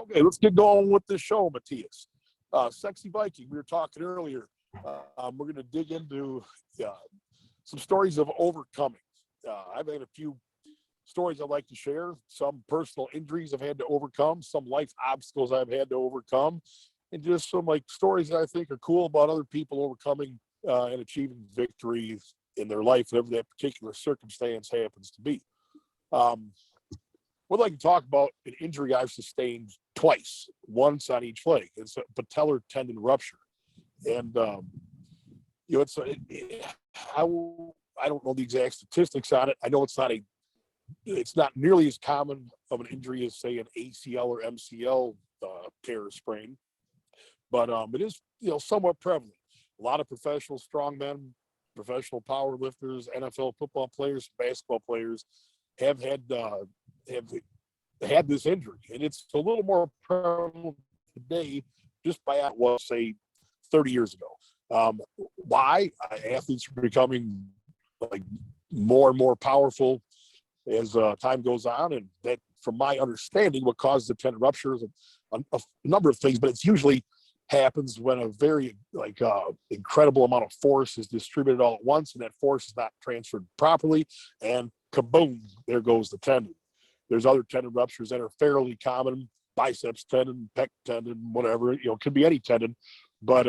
Okay, let's get going with this show, Matthias. Sexy Viking, we were talking earlier. We're going to dig into some stories of overcoming. I've had a few stories I'd like to share, some personal injuries I've had to overcome, some life obstacles I've had to overcome, and just some like stories that I think are cool about other people overcoming and achieving victories in their life, whatever that particular circumstance happens to be. We'd like to talk about an injury I've sustained twice, once on each leg. It's a patellar tendon rupture. And, it's I don't know the exact statistics on it. I know it's not nearly as common of an injury as, say, an ACL or MCL tear or sprain, but it is, somewhat prevalent. A lot of professional strongmen, professional power lifters, NFL football players, basketball players have had this injury, and it's a little more prevalent today just by what, say, 30 years ago. Why? Athletes are becoming like more and more powerful as time goes on, and that, from my understanding, what causes a tendon rupture is a number of things, but it's usually happens when a very incredible amount of force is distributed all at once, and that force is not transferred properly, and kaboom, there goes the tendon. There's other tendon ruptures that are fairly common, biceps tendon, pec tendon, whatever, it could be any tendon, but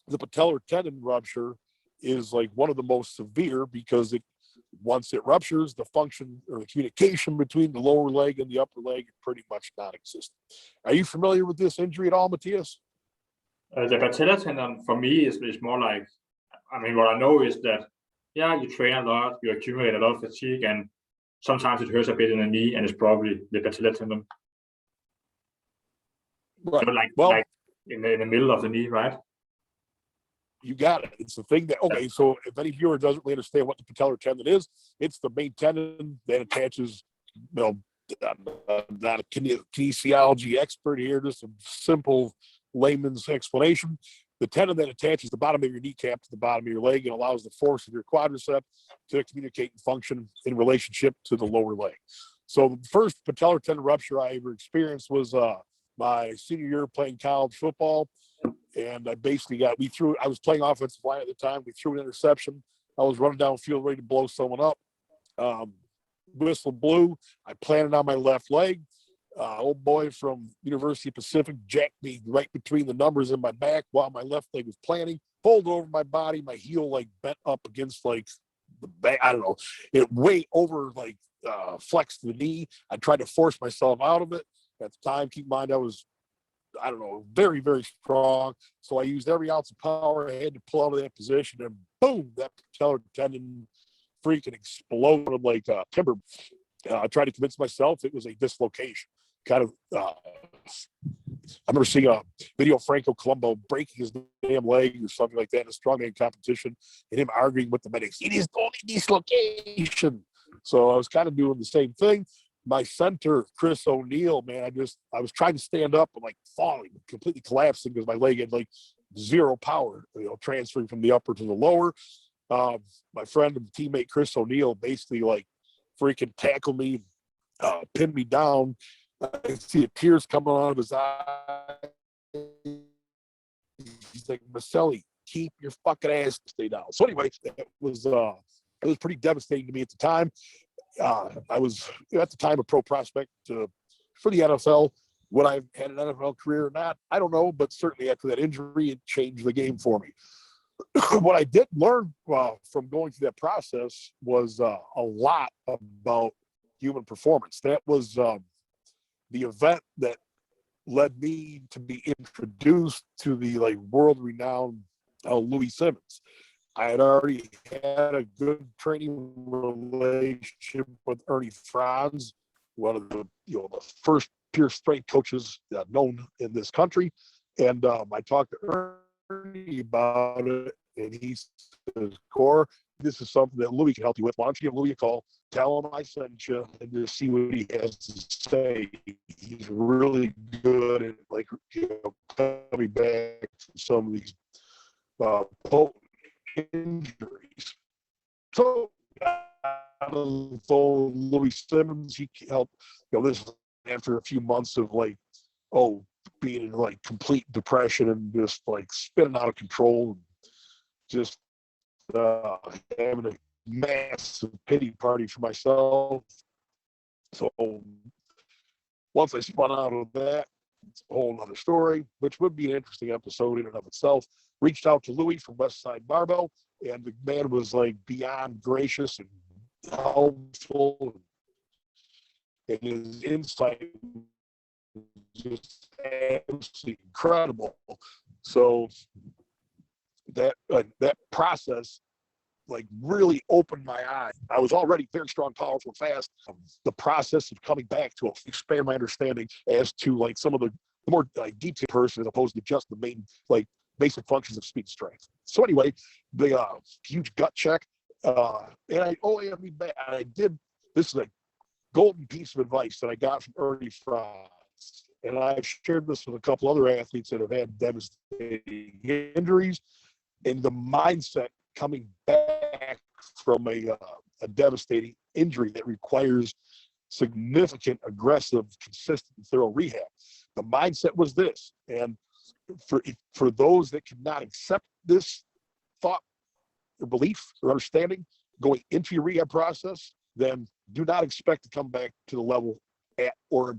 the patellar tendon rupture is like one of the most severe because once it ruptures, the function or the communication between the lower leg and the upper leg is pretty much non-existent. Are you familiar with this injury at all, Matthias? The patellar tendon for me is more like, what I know is that, you train a lot, you accumulate a lot of fatigue, and sometimes it hurts a bit in the knee, and it's probably the patellar tendon. Right. So like in the middle of the knee, right? You got it. It's the thing that, okay, so if any viewer doesn't really understand what the patellar tendon is, it's the main tendon that attaches, I'm not a kinesiology expert here, just a simple layman's explanation. The tendon that attaches the bottom of your kneecap to the bottom of your leg and allows the force of your quadricep to communicate and function in relationship to the lower leg. So the first patellar tendon rupture I ever experienced was my senior year playing college football. And I basically I was playing offensive line at the time. We threw an interception. I was running downfield ready to blow someone up. Whistle blew. I planted on my left leg. Old boy from University of Pacific jacked me right between the numbers in my back while my left leg was planting, folded over my body. My heel bent up against the back. I don't know. It way over flexed the knee. I tried to force myself out of it. At the time, keep in mind, I was, very, very strong. So I used every ounce of power I had to pull out of that position, and boom, that patellar tendon freaking exploded like timber. I tried to convince myself it was a dislocation. I remember seeing a video of Franco Colombo breaking his damn leg or something like that in a strongman competition, and him arguing with the medics, it is only dislocation. So I was kind of doing the same thing. My center, Chris O'Neill, man, I was trying to stand up and falling, completely collapsing because my leg had zero power, transferring from the upper to the lower. My friend and teammate Chris O'Neill basically freaking tackled me, pinned me down. I see the tears coming out of his eyes. He's like, Miceli, keep your fucking ass, stay down. So anyway, it was pretty devastating to me at the time. I was at the time a pro prospect for the NFL. Would I have had an NFL career or not? I don't know, but certainly after that injury, it changed the game for me. What I did learn from going through that process was a lot about human performance. That was the event that led me to be introduced to the world-renowned Louis Simmons. I had already had a good training relationship with Ernie Franz, one of the the first pure strength coaches known in this country, and I talked to Ernie about it, and he says, "Core, this is something that Louis can help you with. Why don't you give Louis a call? Tell him I sent you, and just see what he has to say. He's really good at coming back from some of these potent injuries." So on the phone, Louis Simmons, he helped. This after a few months of being in like complete depression and just like spinning out of control, and just having a massive pity party for myself. So once I spun out of that, it's a whole other story, which would be an interesting episode in and of itself. Reached out to Louis from West Side Barbell, and the man was like beyond gracious and helpful, and his insight was just absolutely incredible. So that process like really opened my eyes. I was already very strong, powerful, and fast. The process of coming back to expand my understanding as to like some of the more like detailed person as opposed to just the main like basic functions of speed and strength. So anyway, the huge gut check, and I did. This is a golden piece of advice that I got from Ernie Franz, and I've shared this with a couple other athletes that have had devastating injuries, and the mindset coming back from a devastating injury that requires significant, aggressive, consistent, thorough rehab. The mindset was this, and for those that cannot accept this thought or belief or understanding going into your rehab process, then do not expect to come back to the level at or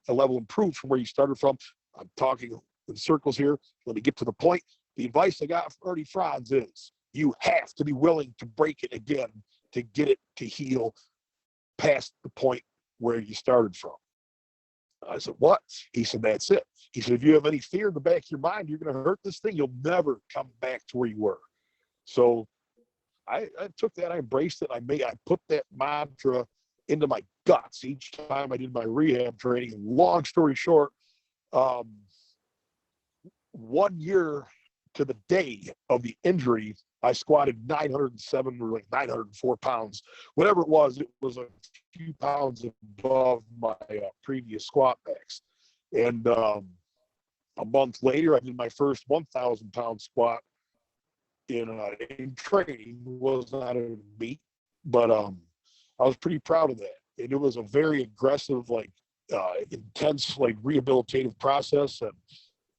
a level improved from where you started from. I'm talking in circles here. Let me get to the point. The advice I got from Ernie Franz is you have to be willing to break it again to get it to heal past the point where you started from. I said, what? He said, that's it. He said, if you have any fear in the back of your mind, you're going to hurt this thing, you'll never come back to where you were. So I took that, I embraced it. I put that mantra into my guts each time I did my rehab training. Long story short, 1 year to the day of the injury, I squatted 907 or like 904 pounds, whatever it was a few pounds above my previous squat max. And a month later, I did my first 1,000 pound squat in training. Was not a meet, but I was pretty proud of that. And it was a very aggressive, like intense, like rehabilitative process. And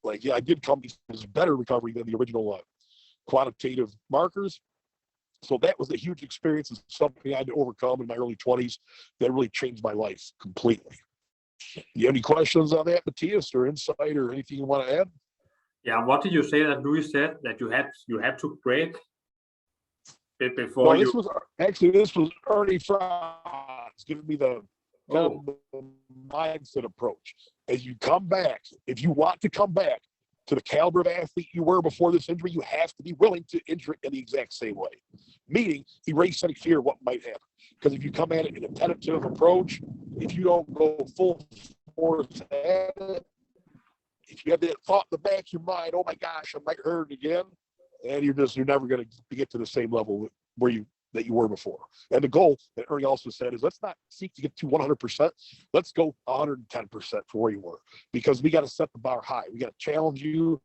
like, yeah, I did come as better recovery than the original quantitative markers. So that was a huge experience and something I had to overcome in my early 20s that really changed my life completely. You have any questions on that, Matthias, or insight, or anything you want to add? Yeah, what did you say that Louis said that you had to break it before No, you? this was Ernie Franz giving me the kind of the mindset approach. As you come back, if you want to come back to the caliber of athlete you were before this injury, you have to be willing to injure it in the exact same way. Meaning, erase any fear of what might happen. Because if you come at it in a tentative approach, if you don't go full force at it, if you have that thought in the back of your mind, oh my gosh, I might hurt it again, and you're never going to get to the same level that you were before. And the goal that Ernie also said is let's not seek to get to 100%. Let's go 110% for where you were, because we got to set the bar high. We got to challenge you.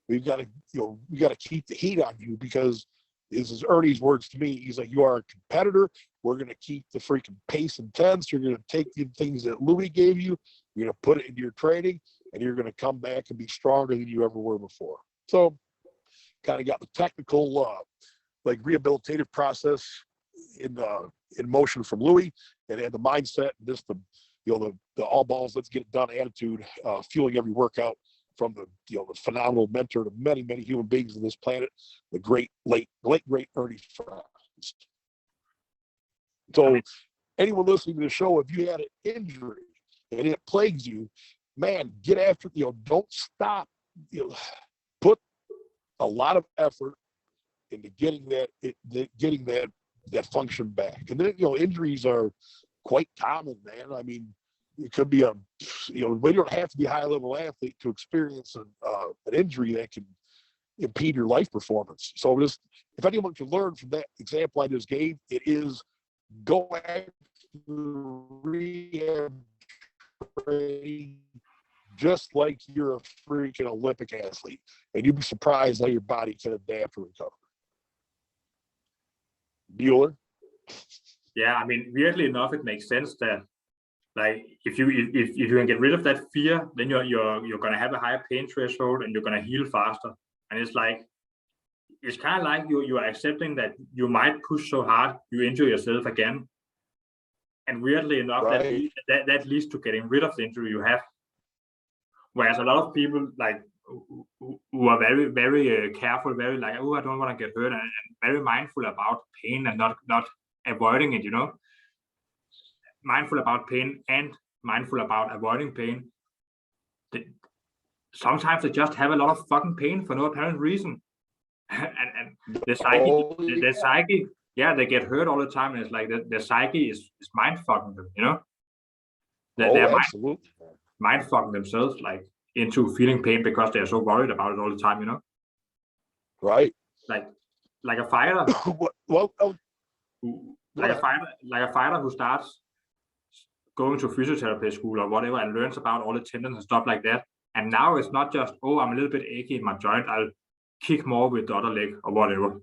We've got to, we got to keep the heat on you, because this is Ernie's words to me. He's like, you are a competitor. We're going to keep the freaking pace intense. You're going to take the things that Louis gave you. You're going to put it into your training, and you're going to come back and be stronger than you ever were before. So kind of got the technical, like rehabilitative process in motion from Louis, and had the mindset, and just the all balls, let's get it done attitude, fueling every workout from the phenomenal mentor to many, many human beings on this planet, the great great Ernie Franz. So anyone listening to the show, if you had an injury and it plagues you, man, get after it. Don't stop. Put a lot of effort into getting that function back. And then injuries are quite common, man. I mean, it could be we don't have to be a high level athlete to experience an injury that can impede your life performance. So just, if anyone can learn from that example I just gave, it is go after rehab training just like you're a freaking Olympic athlete, and you'd be surprised how your body can adapt and recover. Bueller? Yeah, I mean, weirdly enough, it makes sense that Like if you can get rid of that fear, then you're gonna have a higher pain threshold and you're gonna heal faster. And it's kind of like you are accepting that you might push so hard you injure yourself again. And weirdly enough, Right. that leads to getting rid of the injury you have. Whereas a lot of people like who are very very careful, very like, oh, I don't want to get hurt, and very mindful about pain and not avoiding it. Mindful about pain and mindful about avoiding pain. Sometimes they just have a lot of fucking pain for no apparent reason. and the psyche, yeah, they get hurt all the time, and it's like the psyche is mind fucking them, they're Absolutely. mind fucking themselves, like into feeling pain because they're so worried about it all the time, Right. like a fighter. Well, like a fighter who starts going to physiotherapy school or whatever and learns about all the tendons and stuff like that. And now it's not just, oh, I'm a little bit achy in my joint, I'll kick more with the other leg or whatever.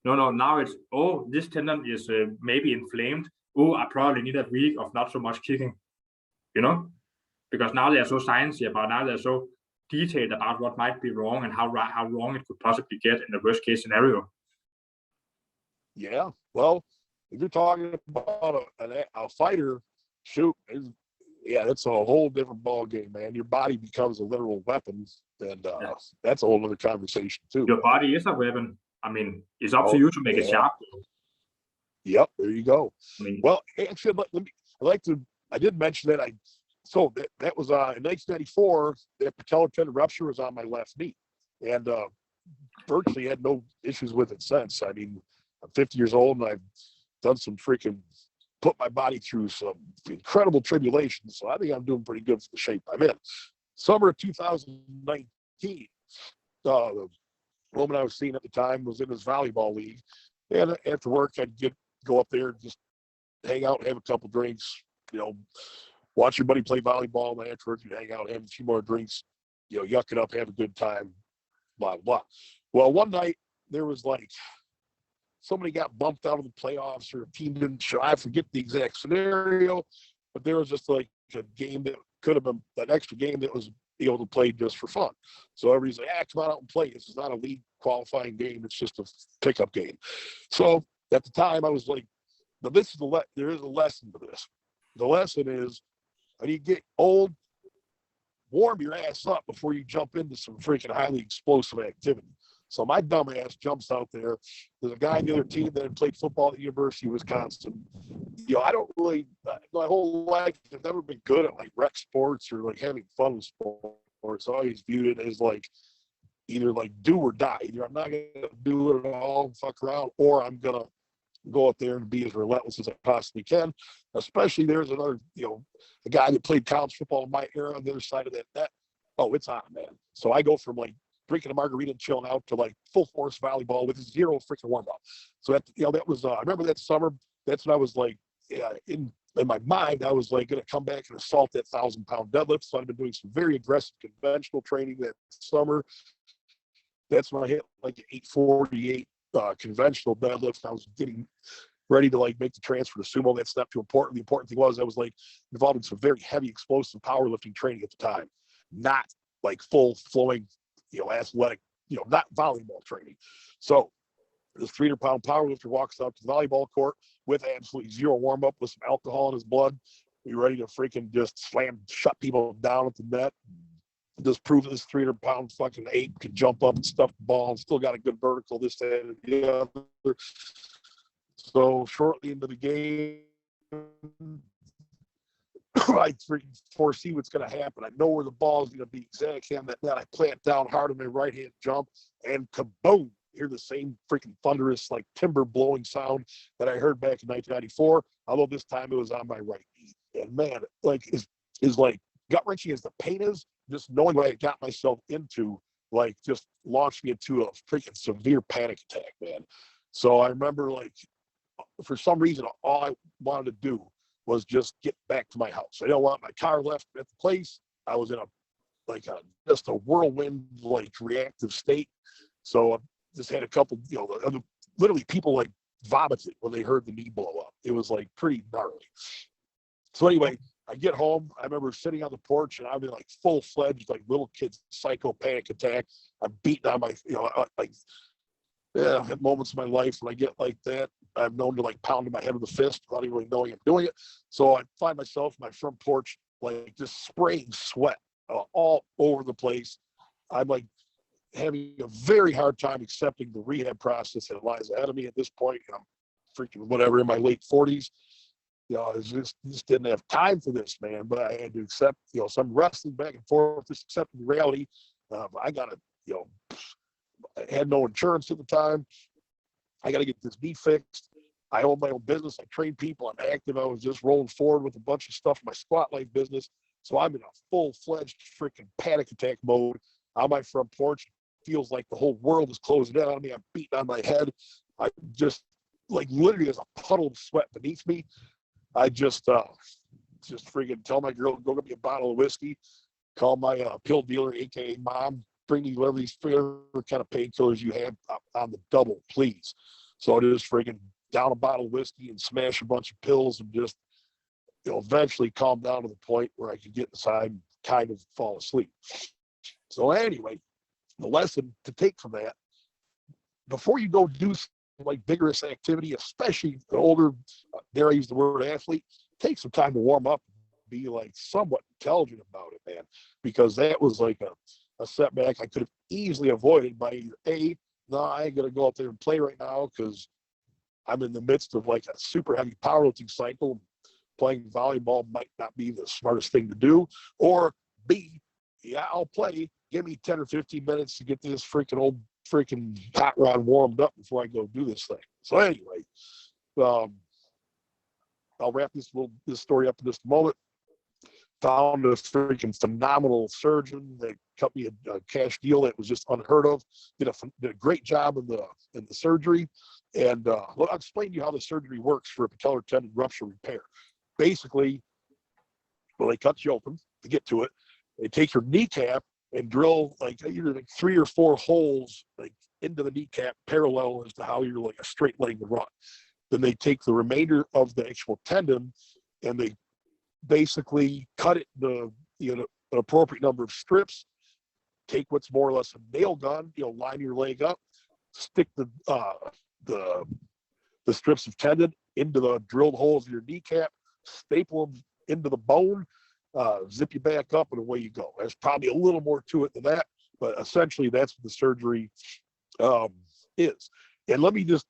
No, now it's, oh, this tendon is maybe inflamed. Oh, I probably need a week of not so much kicking, because now they are so sciencey about, now they're so detailed about what might be wrong and how wrong it could possibly get in the worst case scenario. Yeah. Well, if you're talking about a fighter, shoot, it's a whole different ball game, man. Your body becomes a literal weapon, and that's a whole other conversation too. Your body is a weapon. I mean, it's up to you to make it sharp. Yep, there you go. Well, actually, I did mention that that was in 1994. That patellar tendon rupture was on my left knee, and virtually had no issues with it since. I mean, I'm 50 years old, and I've done some freaking put my body through some incredible tribulations. So I think I'm doing pretty good for the shape I'm in. Summer of 2019, the woman I was seeing at the time was in this volleyball league. And after work, I'd go up there and just hang out, have a couple drinks, watch your buddy play volleyball. And afterwards, you hang out, have a few more drinks, yuck it up, have a good time, blah, blah. Well, one night there was like, somebody got bumped out of the playoffs or a team didn't show. I forget the exact scenario, but there was just like a game that could have been an extra game that was able to play just for fun. So everybody's like, come on out and play. This is not a league qualifying game. It's just a pickup game. So at the time I was like, but there is a lesson to this. The lesson is when you get old, warm your ass up before you jump into some freaking highly explosive activity. So my dumb ass jumps out there. There's a guy on the other team that had played football at the University of Wisconsin. I don't really, my whole life, I've never been good at like rec sports or like having fun with sports. I always viewed it as like either like do or die. Either I'm not going to do it at all and fuck around, or I'm going to go up there and be as relentless as I possibly can. Especially there's another, a guy that played college football in my era on the other side of that net. Oh, it's on, man. So I go from like drinking a margarita and chilling out to like full force volleyball with zero freaking warm up. So that was, I remember that summer, that's when I was like, in my mind, I was like going to come back and assault that 1,000-pound deadlift. So I've been doing some very aggressive conventional training that summer. That's when I hit like 848 conventional deadlift. I was getting ready to like make the transfer to sumo. That's not too important. The important thing was I was like involved in some very heavy explosive powerlifting training at the time, not like full flowing, athletic, not volleyball training. So this 300-pound powerlifter walks up to the volleyball court with absolutely zero warm up, with some alcohol in his blood. Be ready to freaking just shut people down at the net. Just prove that this 300-pound fucking ape can jump up and stuff the ball and still got a good vertical, this, that, and the other. So shortly into the game, I freaking foresee what's going to happen. I know where the ball is going to be exactly on that net. I plant down hard on my right hand jump, and kaboom! Hear the same freaking thunderous, like timber blowing sound that I heard back in 1994. Although this time it was on my right knee, and man, like is like gut wrenching as the pain is. Just knowing what I got myself into, like, just launched me into a freaking severe panic attack, man. So I remember, like, for some reason, all I wanted to do was just get back to my house. I didn't want my car left at the place. I was in just a whirlwind, like, reactive state. So I just had a couple, literally people like vomited when they heard the knee blow up. It was like pretty gnarly. So anyway, I get home. I remember sitting on the porch, and I'm in like full-fledged, like little kid's psycho panic attack. I'm beating on my, like, yeah, at moments in my life when I get like that, I'm known to like pound my head with a fist without even really knowing I'm doing it. So I find myself on my front porch, like just spraying sweat all over the place. I'm like having a very hard time accepting the rehab process that lies ahead of me at this point. I'm freaking whatever in my late 40s. I just didn't have time for this, man. But I had to accept, so I'm wrestling back and forth, just accepting reality. I got to, I had no insurance at the time. I got to get this knee fixed. I own my own business. I train people. I'm active. I was just rolling forward with a bunch of stuff in my squat life business. So I'm in a full-fledged freaking panic attack mode on my front porch. It feels like the whole world is closing in on me. I'm beating on my head. I just, like, literally there's a puddle of sweat beneath me. I just freaking tell my girl to go get me a bottle of whiskey, call my pill dealer, aka mom, bring me whatever these favorite kind of painkillers you have on the double, please. So I just freaking down a bottle of whiskey and smash a bunch of pills and just, eventually calm down to the point where I could get inside and kind of fall asleep. So anyway, the lesson to take from that, before you go do like vigorous activity, especially the older, dare I use the word athlete, take some time to warm up, be like somewhat intelligent about it, man, because that was like a setback I could have easily avoided by either no, I ain't gonna go out there and play right now because I'm in the midst of like a super heavy powerlifting cycle. Playing volleyball might not be the smartest thing to do, or B, yeah, I'll play. Give me 10 or 15 minutes to get this freaking hot rod warmed up before I go do this thing. So anyway, I'll wrap this story up in just a moment. Found a freaking phenomenal surgeon that cut me a cash deal that was just unheard of. Did a great job in the surgery, and I'll explain to you how the surgery works for a patellar tendon rupture repair. Basically, well, they cut you open to get to it. They take your kneecap and drill like either like 3 or 4 holes like into the kneecap parallel as to how you're like a straight leg would run. Then they take the remainder of the actual tendon and they basically cut it an appropriate number of strips, take what's more or less a nail gun, line your leg up, stick the strips of tendon into the drilled holes in your kneecap, staple them into the bone, zip you back up, and away you go. There's probably a little more to it than that, but essentially that's what the surgery is. And let me just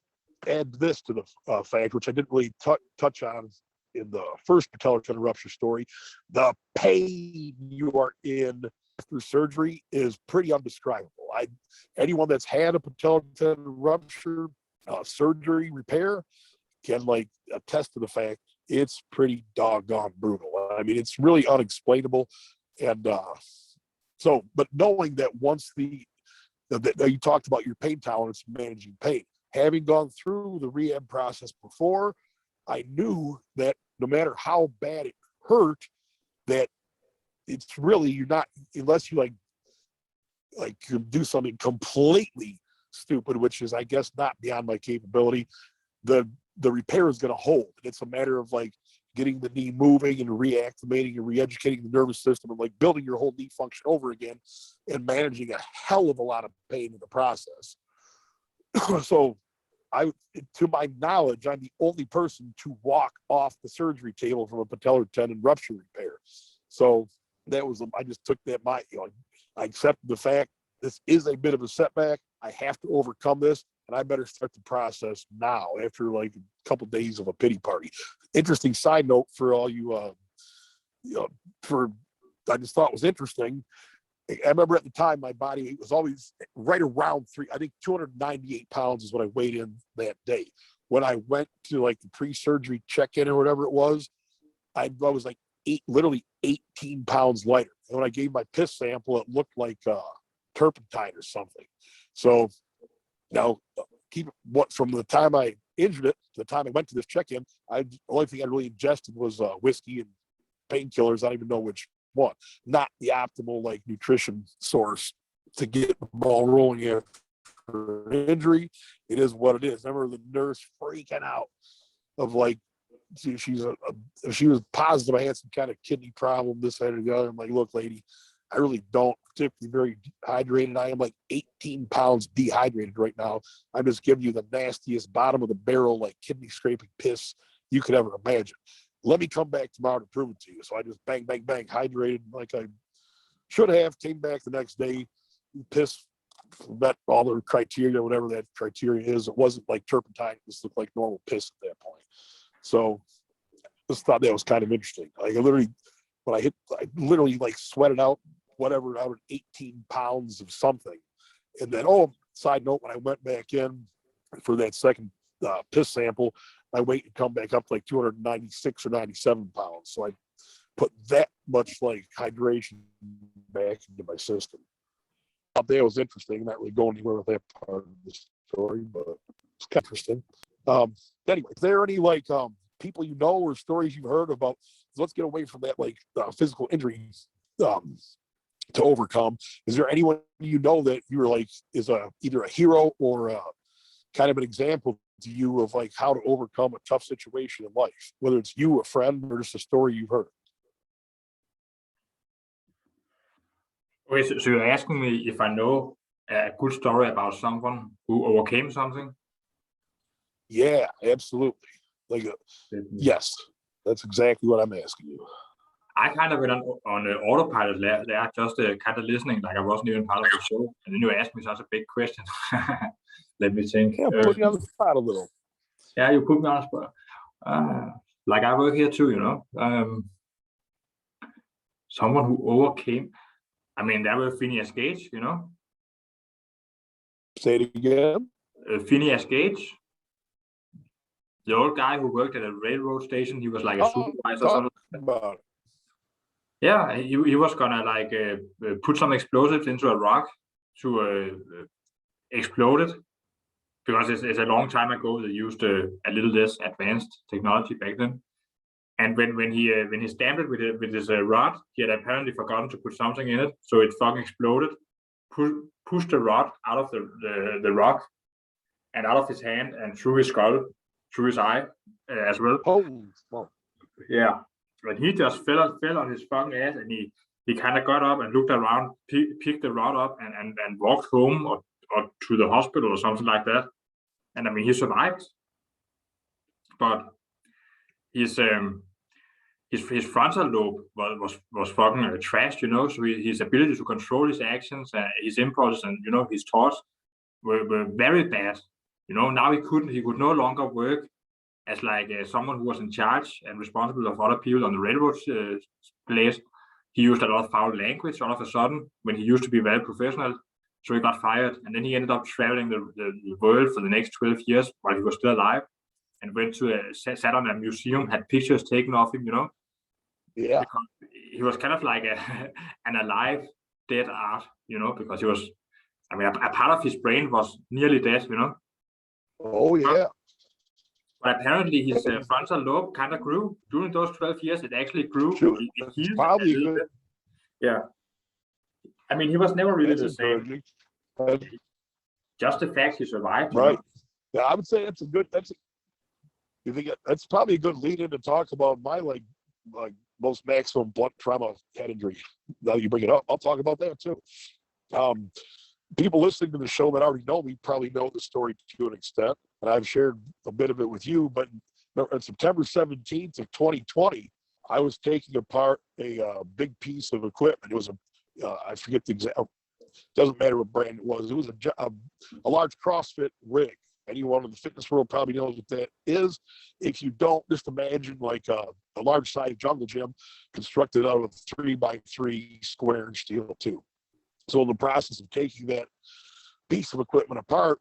add this to the fact, which I didn't really touch on in the first patellar tendon rupture story. The pain you are in after surgery is pretty undescribable. Anyone that's had a patellar tendon rupture surgery repair can like attest to the fact it's pretty doggone brutal. I mean, it's really unexplainable. And but knowing that once you talked about your pain tolerance, managing pain, having gone through the rehab process before, I knew that no matter how bad it hurt, that it's really, you're not, unless you like do something completely stupid, which is, I guess, not beyond my capability, the repair is going to hold. It's a matter of like getting the knee moving and reactivating and re-educating the nervous system and like building your whole knee function over again and managing a hell of a lot of pain in the process. So to my knowledge, I'm the only person to walk off the surgery table from a patellar tendon rupture repair. So I just took that, I accepted the fact this is a bit of a setback. I have to overcome this, and I better start the process now after like a couple of days of a pity party. Interesting side note for all you, I just thought was interesting. I remember at the time my body was always right around 298 pounds is what I weighed in that day. When I went to like the pre-surgery check-in or whatever it was, I was like literally 18 pounds lighter. And when I gave my piss sample, it looked like turpentine or something. So now from the time I injured it to the time I went to this check-in, the only thing I really ingested was whiskey and painkillers. I don't even know which one. Not the optimal like nutrition source to get the ball rolling after an injury. It is what it is. I remember the nurse freaking out of like, she was positive I had some kind of kidney problem, this, that, or the other. I'm like, look, lady, I really don't particularly very dehydrated. I am like 18 pounds dehydrated right now. I'm just giving you the nastiest bottom of the barrel, like kidney scraping piss you could ever imagine. Let me come back tomorrow to prove it to you. So I just bang, bang, bang, hydrated like I should have, came back the next day, piss met all the criteria, whatever that criteria is. It wasn't like turpentine, it just looked like normal piss at that point. So just thought that was kind of interesting. Like I literally like sweated out whatever, out of 18 pounds of something. And then, side note, when I went back in for that second piss sample, my weight had come back up to like 296 or 97 pounds. So I put that much like hydration back into my system. I thought that was interesting. Not really going anywhere with that part of the story, but it's kind of interesting. Anyway, is there any like people you know or stories you've heard about? Let's get away from that like physical injuries to overcome. Is there anyone you know that you were like is either a hero or kind of an example to you of like how to overcome a tough situation in life, whether it's you, a friend, or just a story you've heard? Okay, so you're asking me if I know a good story about someone who overcame something? Yeah, absolutely. Like, yes, that's exactly what I'm asking you. I kind of went on autopilot there, just kind of listening, like I wasn't even part of the show. And then you asked me such a big question. Let me think. Yeah, put you on the spot a little. Yeah, you put me on the spot. Like I work here too, you know. Someone who overcame. I mean, that was Phineas Gage, you know. Say it again. Phineas Gage, the old guy who worked at a railroad station. He was like a supervisor or something. About it. Yeah, he was gonna like put some explosives into a rock to explode it, because it's a long time ago they used a little less advanced technology back then. And when he stamped it with his rod, he had apparently forgotten to put something in it, so it fucking exploded, pushed the rod out of the rock and out of his hand and through his skull, through his eye as well. Holy smoke. Yeah, but he just fell on his fucking ass, and he kind of got up and looked around, picked the rod up, and walked home or to the hospital or something like that. And I mean, he survived, but his frontal lobe was fucking trashed, you know. So his ability to control his actions, his impulses, and you know his thoughts were very bad. You know, now he could no longer work as like someone who was in charge and responsible of other people on the railroad place. He used a lot of foul language all of a sudden when he used to be very professional. So he got fired, and then he ended up traveling the world for the next 12 years while he was still alive, and went to sat on a museum, had pictures taken of him, you know. Yeah. Because he was kind of like an alive dead art, you know, because he was, I mean, a part of his brain was nearly dead, you know. Oh yeah. But apparently his frontal lobe kind of grew during those 12 years. It actually grew. Shoot, It healed probably a little good. bit. Yeah. I mean, he was never really the same. Just the fact he survived. Right. You know? Yeah, I would say you think that's probably a good lead in to talk about my like most maximum blunt trauma head injury. Now that you bring it up, I'll talk about that too. People listening to the show that already know me probably know the story to an extent, and I've shared a bit of it with you. But on September 17th of 2020, I was taking apart a big piece of equipment. It was I forget the exact, doesn't matter what brand it was. It was a large CrossFit rig. Anyone in the fitness world probably knows what that is. If you don't, just imagine like a large size jungle gym constructed out of a 3x3 square steel tube. So in the process of taking that piece of equipment apart,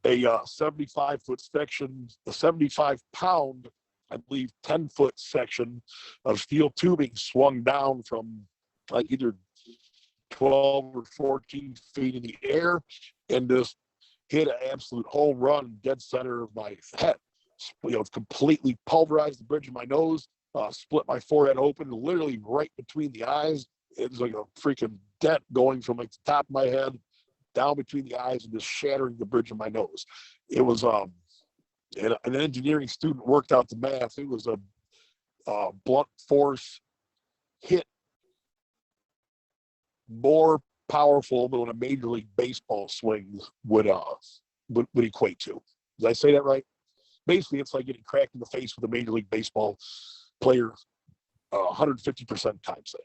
a 75-foot section, a 75-pound, I believe, 10-foot section of steel tubing swung down from like either 12 or 14 feet in the air and just hit an absolute home run dead center of my head. You know, completely pulverized the bridge of my nose, split my forehead open, literally right between the eyes. It was like a freaking dent going from like the top of my head down between the eyes and just shattering the bridge of my nose. It was and an engineering student worked out the math. It was a blunt force hit more powerful than what a Major League Baseball swing would equate to. Did I say that right? Basically, it's like getting cracked in the face with a Major League Baseball player 150% times that.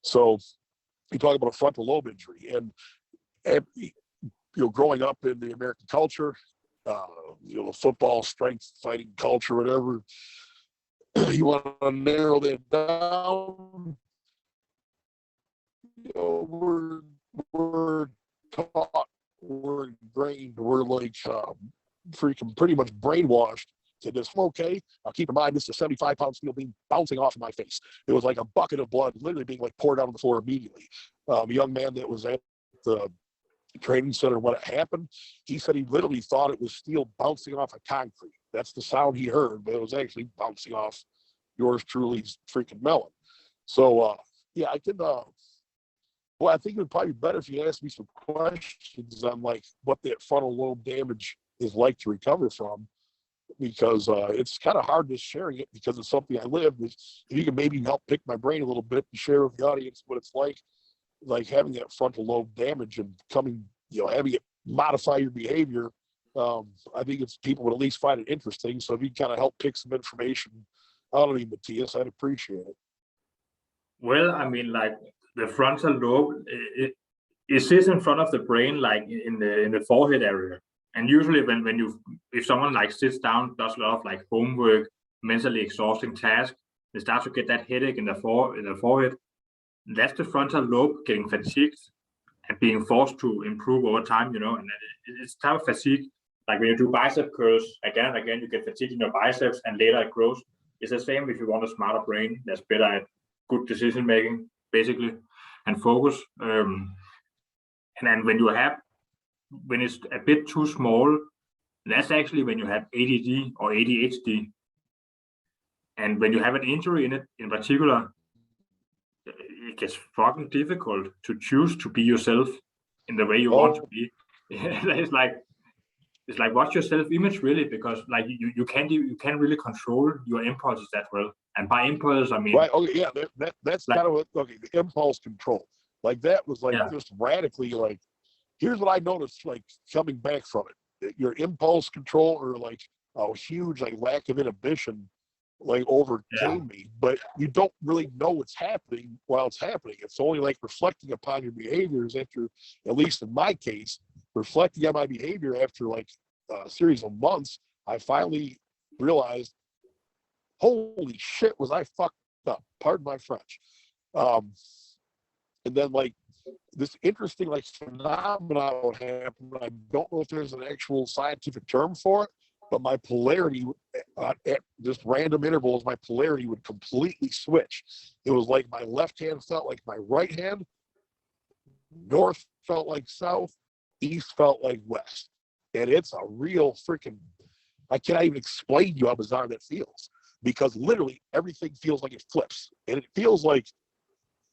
So you talk about a frontal lobe injury, and growing up in the American culture, football, strength, fighting culture, whatever, you want to narrow that down. We're taught, we're ingrained, we're like freaking pretty much brainwashed to this. Okay, now keep in mind, this is a 75-pound steel beam bouncing off of my face. It was like a bucket of blood literally being like poured out on the floor immediately. A young man that was at the training center when it happened, he said he literally thought it was steel bouncing off of concrete. That's the sound he heard, but it was actually bouncing off yours truly's freaking melon. So I can I think it would probably be better if you asked me some questions on like what that frontal lobe damage is like to recover from, because it's kind of hard just sharing it because it's something I lived. If you can maybe help pick my brain a little bit and share with the audience what it's like having that frontal lobe damage and having it modify your behavior. I think people would at least find it interesting. So if you kind of help pick some information out of me, Matthias, I'd appreciate it. Well, I mean, like the frontal lobe, it sits in front of the brain, like in the forehead area. And usually, if someone like sits down, does a lot of like homework, mentally exhausting tasks, they start to get that headache in the forehead. That's the frontal lobe getting fatigued and being forced to improve over time, and it's type of fatigue. Like when you do bicep curls again and again, you get fatigue in your biceps, and later it grows. It's the same if you want a smarter brain that's better at good decision making, basically, and focus. And then when it's a bit too small, that's actually when you have ADD or ADHD. And when you have an injury in it, in particular, it gets fucking difficult to choose to be yourself in the way you want to be. It's like what's your self-image really? Because like you can't really control your impulses that well. And by impulse, I mean right. Okay, yeah, that's like, kind of the impulse control. Like that was like just radically like. Here's what I noticed, like coming back from it, your impulse control or like a huge like lack of inhibition like overcame me, but you don't really know what's happening while it's happening. It's only like reflecting upon your behaviors after, at least in my case, reflecting on my behavior after like a series of months, I finally realized, holy shit, was I fucked up? Pardon my French. And then like this interesting like phenomenon would happen. I don't know if there's an actual scientific term for it, but my polarity at just random intervals, my polarity would completely switch. It was like my left hand felt like my right hand, north felt like south, east felt like west. And it's a real freaking, I cannot even explain to you how bizarre that feels, because literally everything feels like it flips. And it feels like,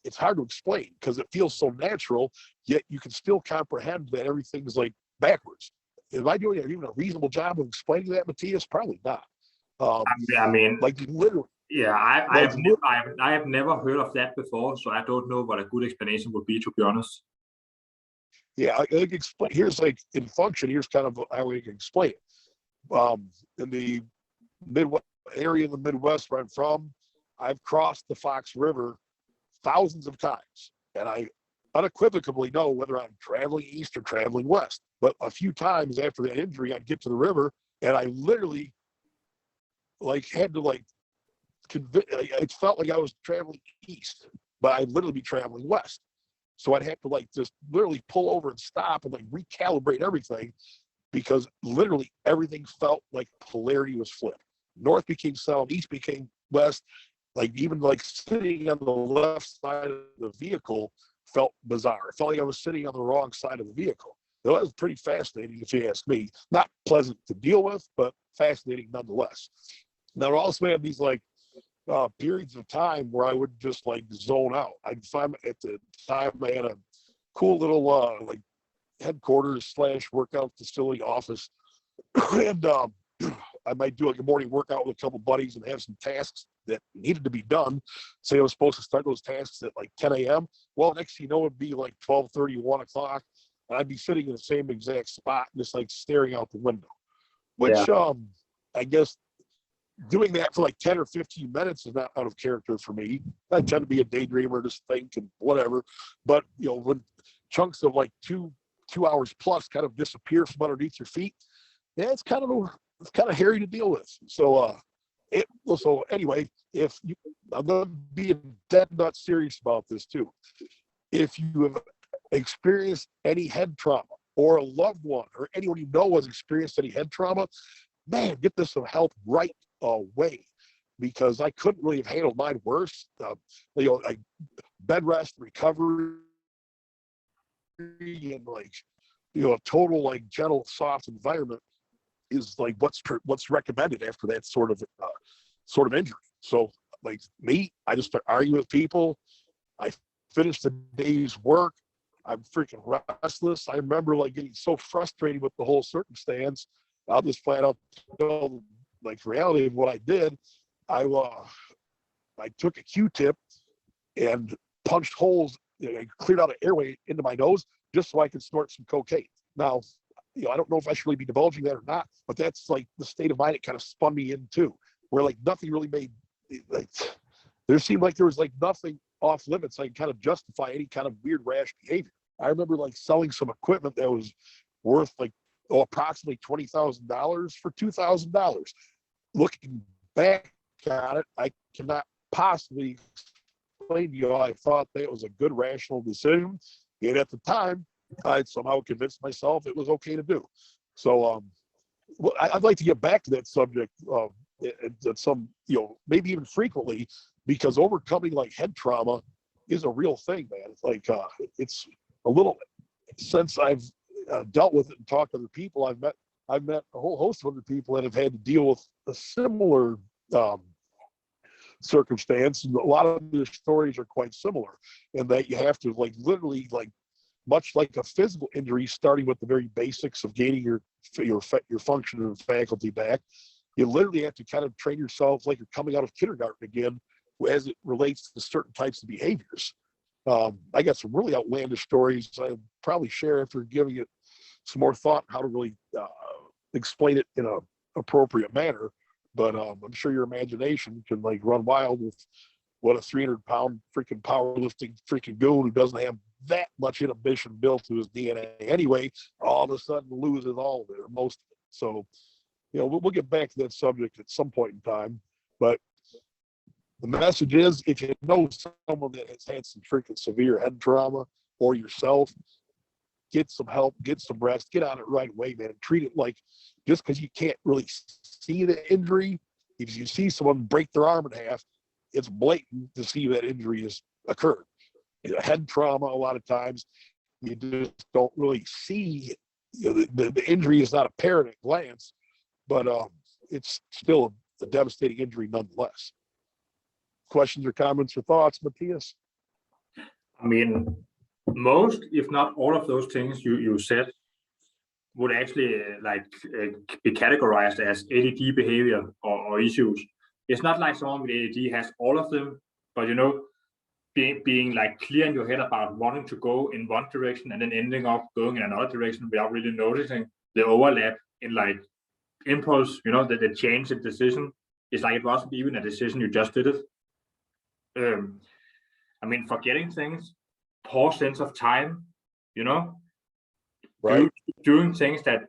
it's hard to explain because it feels so natural, yet you can still comprehend that everything's like backwards. Am I doing even a reasonable job of explaining that, Matthias? Probably not. I mean, like literally. Yeah, I have never heard of that before, so I don't know what a good explanation would be, to be honest. Yeah, I can explain. Here's like in function. Here's kind of how we can explain it. In the Midwest area in the Midwest where I'm from, I've crossed the Fox River thousands of times, and I unequivocally know whether I'm traveling east or traveling west. But a few times after that injury, I'd get to the river, and I literally like had to like it felt like I was traveling east, but I'd literally be traveling west. So I'd have to like just literally pull over and stop and like recalibrate everything, because literally everything felt like polarity was flipped. North became south, east became west. Like even like sitting on the left side of the vehicle felt bizarre. It felt like I was sitting on the wrong side of the vehicle. It was pretty fascinating, if you ask me. Not pleasant to deal with, but fascinating nonetheless. Now, I also had these like periods of time where I would just like zone out. I'd find at the time I had a cool little like headquarters / workout facility office, and I might do like a morning workout with a couple buddies and have some tasks that needed to be done. Say I was supposed to start those tasks at like 10 a.m. Well, next thing you know, it'd be like 12:30, 1 o'clock, and I'd be sitting in the same exact spot, just like staring out the window. Which I guess doing that for like 10 or 15 minutes is not out of character for me. I tend to be a daydreamer, just think and whatever. But you know, when chunks of like two hours plus kind of disappear from underneath your feet, yeah, it's kind of hairy to deal with. So so anyway, I'm gonna be dead nut serious about this too. If you have experienced any head trauma, or a loved one or anyone you know has experienced any head trauma, man, get this some help right away, because I couldn't really have handled mine worse. Like bed rest, recovery, and like a total like gentle, soft environment is like what's recommended after that sort of injury. So like me, I just start arguing with people. I finish the day's work. I'm freaking restless. I remember like getting so frustrated with the whole circumstance. I'll just flat out tell like reality of what I did. I took a Q-tip and punched holes, cleared out an airway into my nose just so I could snort some cocaine. Now, I don't know if I should really be divulging that or not, but that's like the state of mind it kind of spun me into, where like nothing really made, like there seemed like there was like nothing off limits. I can kind of justify any kind of weird rash behavior. I remember like selling some equipment that was worth like approximately $20,000 for $2,000. Looking back on it, I cannot possibly explain to you how I thought that was a good rational decision. And at the time, I somehow convinced myself it was okay to do. So I'd like to get back to that subject at some, maybe even frequently, because overcoming like head trauma is a real thing, man. It's like it's a little, since I've dealt with it and talked to other people, I've met a whole host of other people that have had to deal with a similar circumstance. And a lot of their stories are quite similar in that you have to like literally, like much like a physical injury, starting with the very basics of gaining your function and faculty back, you literally have to kind of train yourself like you're coming out of kindergarten again as it relates to certain types of behaviors. I got some really outlandish stories I'll probably share after giving it some more thought how to really explain it in a appropriate manner. But I'm sure your imagination can like run wild with what a 300-pound freaking powerlifting freaking goon who doesn't have that much inhibition built to his DNA anyway, all of a sudden loses all of it or most of it. So, we'll get back to that subject at some point in time. But the message is, if you know someone that has had some freaking severe head trauma or yourself, get some help, get some rest, get on it right away, man. Treat it like, just because you can't really see the injury, if you see someone break their arm in half, it's blatant to see that injury has occurred. Head trauma, a lot of times, you just don't really see, the injury is not apparent at glance, but it's still a devastating injury nonetheless. Questions or comments or thoughts, Matthias? I mean, most, if not all of those things you said would actually be categorized as ADD behavior or issues. It's not like someone with ADD has all of them, but being like clear in your head about wanting to go in one direction and then ending up going in another direction without really noticing the overlap in like impulse, the change in decision. It's like it wasn't even a decision, you just did it. I mean, forgetting things, poor sense of time, right? Doing things that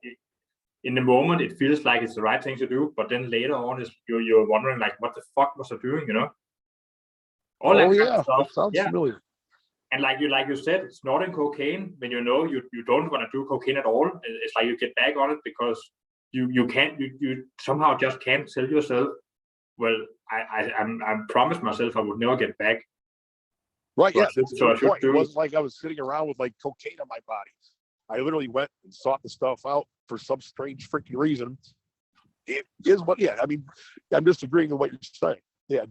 in the moment it feels like it's the right thing to do, but then later on you're wondering like, what the fuck was I doing, All that kind of stuff. That sounds familiar. And like you said, snorting cocaine when you don't want to do cocaine at all. It's like you get back on it because you somehow just can't tell yourself, well, I promised myself I would never get back. Right, yeah, that's a good point. It wasn't like I was sitting around with like cocaine on my body. I literally went and sought the stuff out for some strange freaking reason. It is what, I mean, I'm just agreeing with what you're saying. Yeah,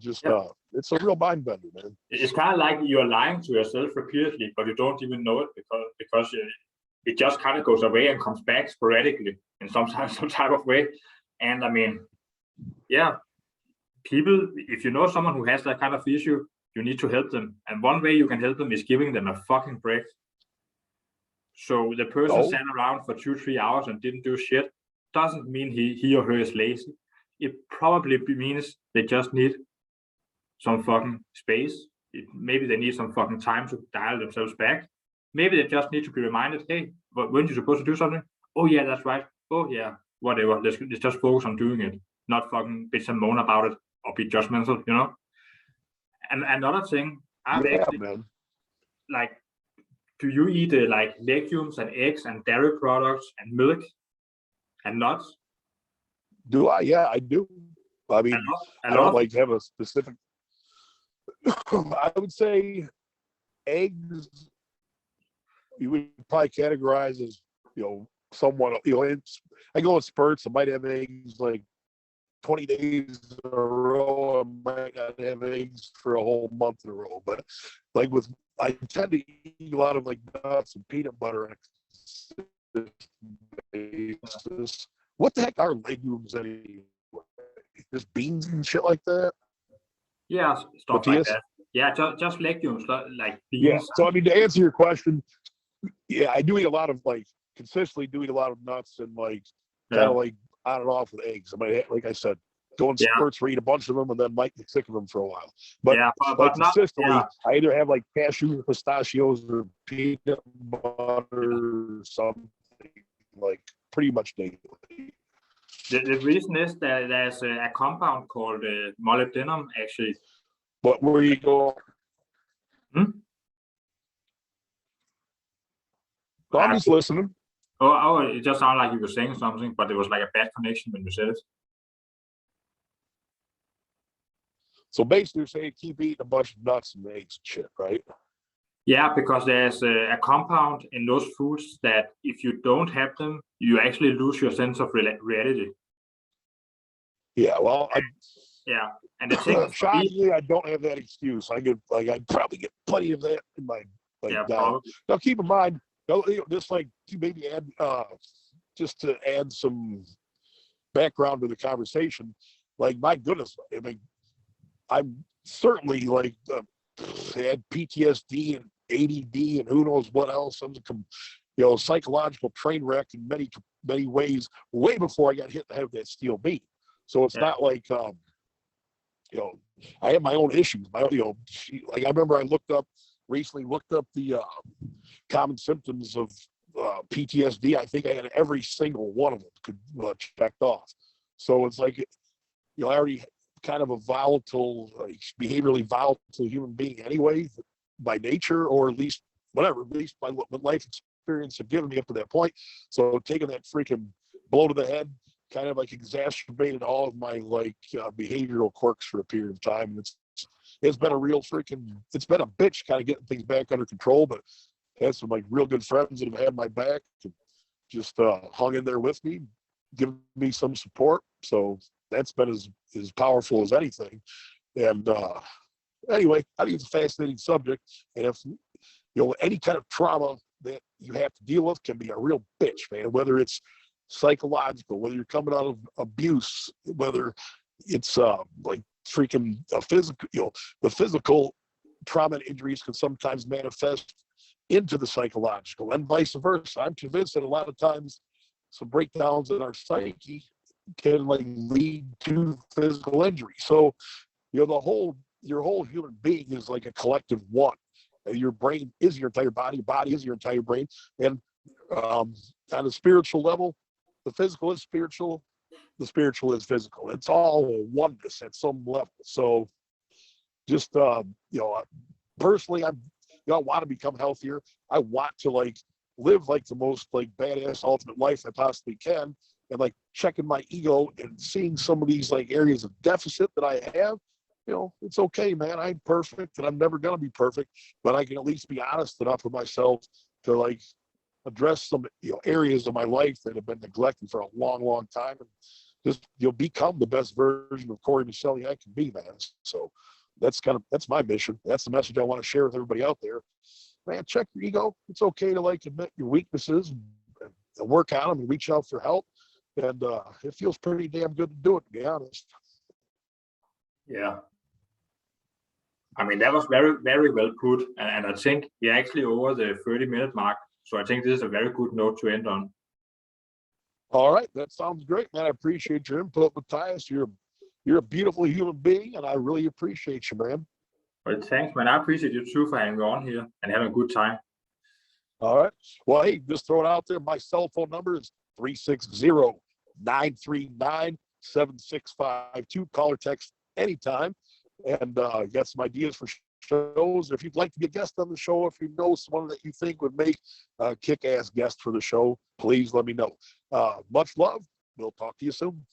it's a real mind bender, man. It's kind of like you're lying to yourself repeatedly, but you don't even know it because it just kind of goes away and comes back sporadically in some type of way. And I mean, Yeah, people, if you know someone who has that kind of issue, you need to help them. And one way you can help them is giving them a fucking break. So the person No, sat around for 2-3 hours and didn't do shit doesn't mean he or her is lazy. It probably means they just need some fucking space. Maybe they need some fucking time to dial themselves back. Maybe they just need to be reminded, hey, weren't you supposed to do something? Oh yeah, that's right. Oh yeah, whatever. Let's just focus on doing it, not fucking bitch and moan about it or be judgmental, you know? And another thing, I've yeah, actually man. like, do you eat like legumes and eggs and dairy products and milk and nuts? Do I? Yeah, I do. I A mean, lot, a I lot don't of like have a specific. I would say eggs. You would probably categorize as somewhat. I go in spurts. I might have eggs like 20 days in a row. I might not have eggs for a whole month in a row. But like I tend to eat a lot of like nuts and peanut butter on a basis. What the heck are legumes anyway? Just beans and shit like that. yeah, stuff like Matthias? that. Yeah, just legumes like Yeah. beans. So I mean, to answer your question, yeah, I do eat a lot of like consistently do eat a lot of nuts and like kind Yeah, of like on and off with eggs. I mean, like I said, go in yeah, spurts where I eat a bunch of them and then might get sick of them for a while. But yeah, like but not. Yeah, consistently, I either have like cashews, pistachios, or peanut butter or something like pretty much daily. the reason is that there's a compound called molybdenum actually. But where you go, Hmm? I'm just listening. Oh, it just sounded like you were saying something, but it was like a bad connection when you said it. So basically, you're saying keep eating a bunch of nuts and eggs and shit, right? Yeah, because there's a compound in those foods that if you don't have them, you actually lose your sense of reality. Yeah. Well, Yeah, and the thing is for me, shockingly, I don't have that excuse. I'd probably get plenty of that in my yeah, diet. probably, Now, keep in mind, just like to maybe add, just to add some background to the conversation. Like, my goodness, I mean, I'm certainly like had PTSD and ADD and who knows what else. I'm a psychological train wreck in many ways. Way before I got hit in the head with that steel beam. So it's yeah, not like I have my own issues. Like I remember I recently looked up the common symptoms of PTSD. I think I had every single one of them checked off. So it's like, I already kind of a volatile, behaviorally volatile human being anyway, by nature, or at least by what life experience had given me up to that point. So taking that freaking blow to the head kind of like exacerbated all of my behavioral quirks for a period of time. And it's been a real it's been a bitch kind of getting things back under control, but I had some like real good friends that have had my back and just hung in there with me, giving me some support. So that's been as powerful as anything. And anyway, I think it's a fascinating subject. And if any kind of trauma that you have to deal with can be a real bitch, man. Whether it's psychological, whether you're coming out of abuse, whether it's like freaking a physical, the physical trauma and injuries can sometimes manifest into the psychological and vice versa. I'm convinced that a lot of times some breakdowns in our psyche can like lead to physical injury. So, your whole human being is like a collective one. Your brain is your entire body is your entire brain. And on a spiritual level, the physical is spiritual, the spiritual is physical. It's all oneness at some level. So just personally, I want to become healthier. I want to like live like the most like badass ultimate life I possibly can, and like checking my ego and seeing some of these like areas of deficit that I have. It's okay, man. I'm perfect and I'm never gonna be perfect, but I can at least be honest enough with myself to like address some areas of my life that have been neglected for a long, long time, and just become the best version of Corey Miceli I can be, man. So that's my mission. That's the message I want to share with everybody out there. Man, check your ego. It's okay to like admit your weaknesses and work on them and reach out for help. and it feels pretty damn good to do it, to be honest. Yeah. I mean, that was very, very well put. And I think we're actually over the 30-minute mark. So I think this is a very good note to end on. All right, that sounds great, man. I appreciate your input, Matthias. You're a beautiful human being, and I really appreciate you, man. Well, thanks, man. I appreciate you too for having me on here and having a good time. All right. Well, hey, just throw it out there. My cell phone number is 360-939-7652. Call or text anytime. And got some ideas for shows. If you'd like to be a guest on the show, if you know someone that you think would make a kick-ass guest for the show, please let me know. Much love. We'll talk to you soon.